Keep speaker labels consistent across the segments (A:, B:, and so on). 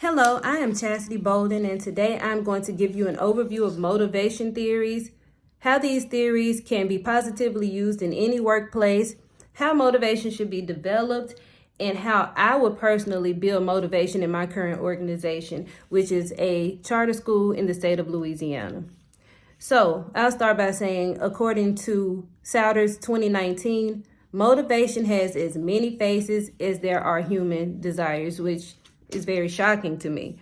A: Hello, I am Chastity Bolden, and today I'm going to give you an overview of motivation theories, how these theories can be positively used in any workplace, how motivation should be developed, and how I would personally build motivation in my current organization, which is a charter school in the state of Louisiana. So I'll start by saying, according to Souders 2019, motivation has as many faces as there are human desires, which is very shocking to me.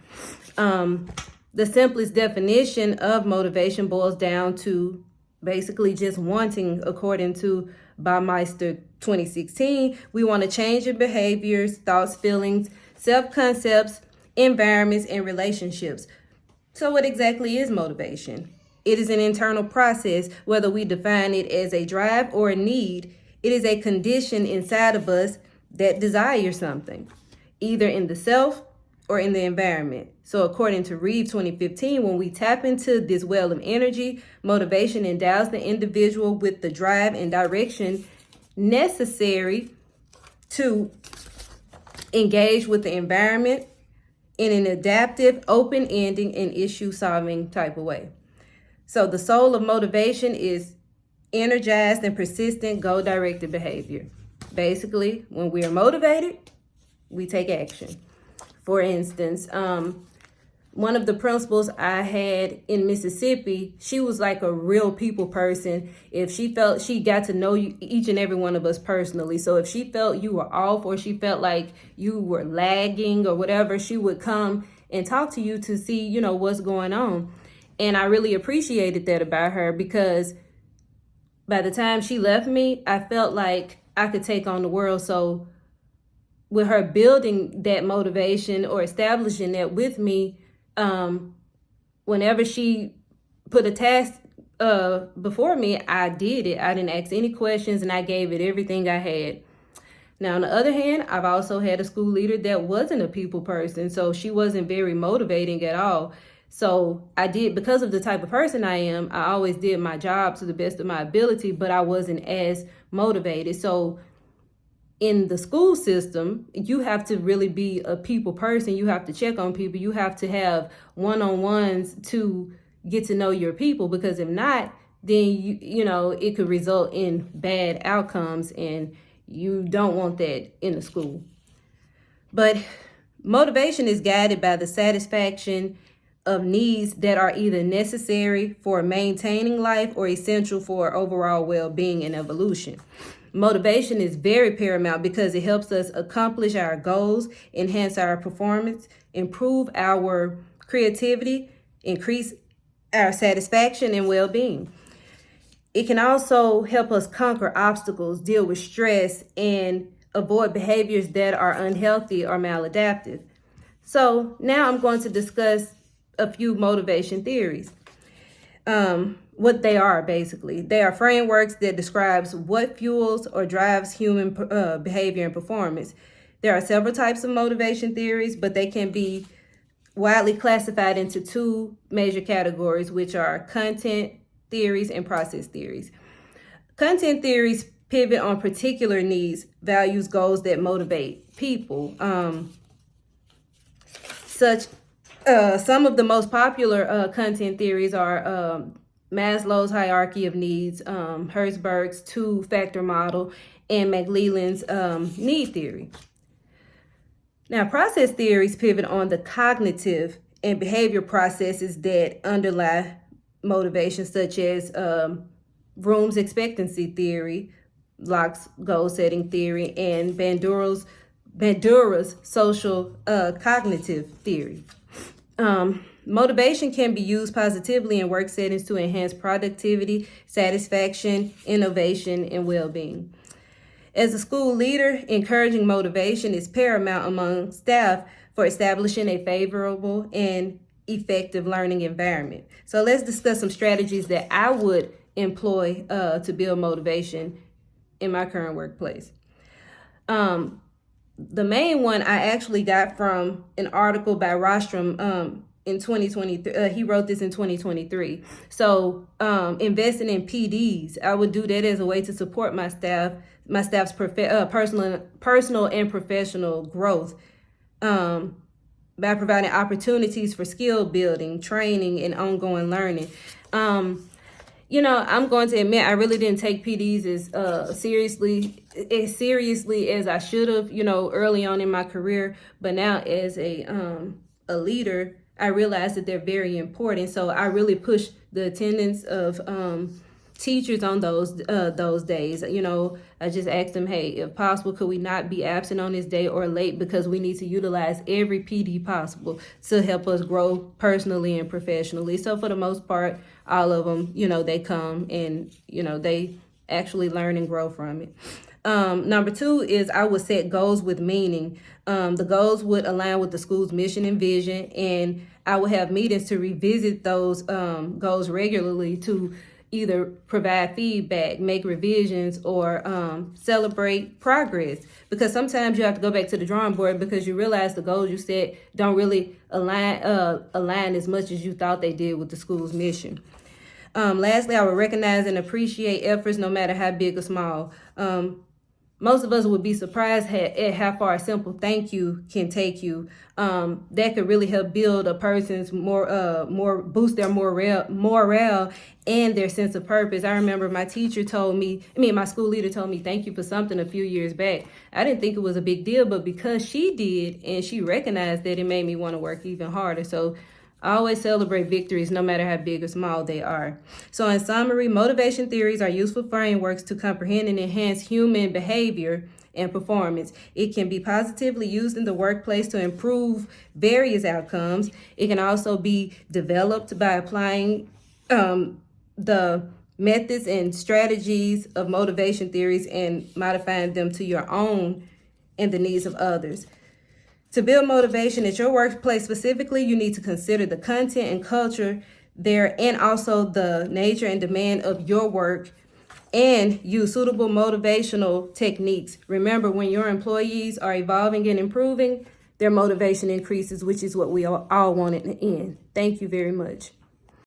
A: The simplest definition of motivation boils down to basically just wanting, according to Baumeister 2016. We want to change in behaviors, thoughts, feelings, self-concepts, environments, and relationships. So what exactly is motivation? It is an internal process, whether we define it as a drive or a need. It is a condition inside of us that desires something, either in the self or in the environment. So according to Reeve 2015, when we tap into this well of energy, motivation endows the individual with the drive and direction necessary to engage with the environment in an adaptive, open-ending, and issue-solving type of way. So the soul of motivation is energized and persistent goal-directed behavior. Basically, when we are motivated, we take action. For instance, one of the principals I had in Mississippi, she was like a real people person. If she felt, she got to know each and every one of us personally. So if she felt you were off or she felt like you were lagging or whatever, she would come and talk to you to see, what's going on. And I really appreciated that about her, because by the time she left me, I felt like I could take on the world. So with her building that motivation or establishing that with me, whenever she put a task before me, I did it. I didn't ask any questions, and I gave it everything I had. Now, on the other hand, I've also had a school leader that wasn't a people person, so she wasn't very motivating at all. So I did, because of the type of person I am, I always did my job to the best of my ability, but I wasn't as motivated. So in the school system, you have to really be a people person. You have to check on people. You have to have one-on-ones to get to know your people, because if not, then it could result in bad outcomes, and you don't want that in the school. But motivation is guided by the satisfaction of needs that are either necessary for maintaining life or essential for overall well-being and evolution. Motivation is very paramount because it helps us accomplish our goals, enhance our performance, improve our creativity, increase our satisfaction and well-being. It can also help us conquer obstacles, deal with stress, and avoid behaviors that are unhealthy or maladaptive. So now I'm going to discuss a few motivation theories. What they are, basically. They are frameworks that describes what fuels or drives human behavior and performance. There are several types of motivation theories, but they can be widely classified into two major categories, which are content theories and process theories. Content theories pivot on particular needs, values, goals that motivate people. Some of the most popular content theories are Maslow's hierarchy of needs, Herzberg's two-factor model, and McLeland's need theory. Now, process theories pivot on the cognitive and behavior processes that underlie motivation, such as Bloom's expectancy theory, Locke's goal-setting theory, and Bandura's social cognitive theory. Motivation can be used positively in work settings to enhance productivity, satisfaction, innovation, and well-being. As a school leader, encouraging motivation is paramount among staff for establishing a favorable and effective learning environment. So let's discuss some strategies that I would employ to build motivation in my current workplace. The main one I actually got from an article by Rostrom in 2023. He wrote this in 2023. So investing in PDs, I would do that as a way to support my staff's personal and professional growth. by providing opportunities for skill building, training, and ongoing learning. I'm going to admit I really didn't take PDs as seriously as I should have, early on in my career. But now as a leader, I realize that they're very important. So I really push the attendance of teachers on those days. I just asked them, hey, if possible, could we not be absent on this day or late, because we need to utilize every PD possible to help us grow personally and professionally. So for the most part, all of them, they come and, they actually learn and grow from it. Number 2 is I would set goals with meaning. The goals would align with the school's mission and vision, and I would have meetings to revisit those goals regularly to either provide feedback, make revisions, or celebrate progress. Because sometimes you have to go back to the drawing board because you realize the goals you set don't really align as much as you thought they did with the school's mission. Lastly, I would recognize and appreciate efforts no matter how big or small. Most of us would be surprised at how far a simple thank you can take you. That could really help build a person's boost their morale and their sense of purpose. I remember my school leader told me thank you for something a few years back. I didn't think it was a big deal, but because she did and she recognized that, it made me want to work even harder. So I always celebrate victories, no matter how big or small they are. So in summary, motivation theories are useful frameworks to comprehend and enhance human behavior and performance. It can be positively used in the workplace to improve various outcomes. It can also be developed by applying the methods and strategies of motivation theories and modifying them to your own and the needs of others. To build motivation at your workplace specifically, you need to consider the content and culture there, and also the nature and demand of your work, and use suitable motivational techniques. Remember, when your employees are evolving and improving, their motivation increases, which is what we all want in the end. Thank you very much.